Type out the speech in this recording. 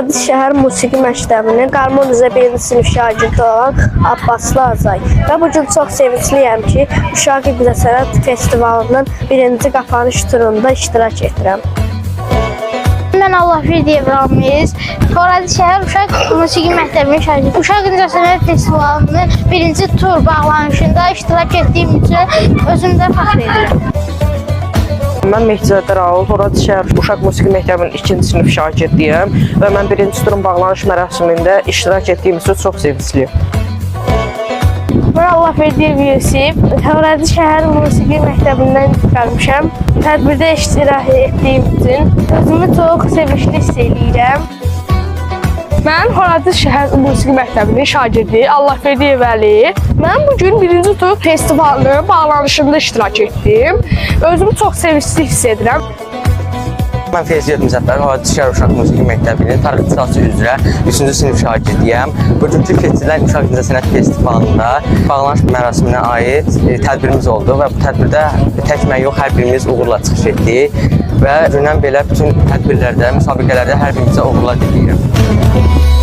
Horadiz şəhər musiqi məktəbinin qarmon üzrə 1-ci sinif şagirdi olan Abbaslı Azay. Və bu gün çox sevincliyəm ki, Uşaq İbtidai Sənət Festivalının 1-ci qapanış turunda iştirak edirəm. Mən Allahverdiyev Ramiz, Horadiz şəhər Uşaq Musiqi Məktəbinin şagirdi. Uşaq İbtidai Sənət Festivalının 1-ci tur bağlanışında iştirak etdiyim üçün özümdə fəxr edirəm. Mən Mehdi Raul, Horadiz şəhər Uşaq Musiqi Məktəbinin 2-ci sinif şagirdiyəm və mən 1-ci turun bağlanış mərasimində iştirak etdiyim üçün çox sevincliyəm. Mən Allahverdiyev Yusif, Horadiz şəhər Musiqi Məktəbindən gəlmişəm. Tədbirdə iştirak etdiyim üçün özümü çox sevincli hiss edirəm. Mən Horadiz şəhər musiqi məktəbinin şagirdi Allahverdiyev Əli. Mən bugün 1-ci tur festivalının bağlanışında iştirak etdim. Özümü çox sevincli hiss edirəm. Mən Feyziyyət Müzəffər, Horadiz şəhər Uşaq Musiqi Məktəbinin tarix ixtisası üzrə 3-cü sinif şagirdiyəm. Bugünkü keçirilən Uşaq İbtidai Sənət Festivalında bağlanış mərasiminə aid tədbirimiz oldu və bu tədbirdə tək mən yox, hər birimiz uğurla çıxış etdik və gündən belə bütün tədbirlərdə, müsabiqələrdə hər birimizə uğurlar diləyirəm.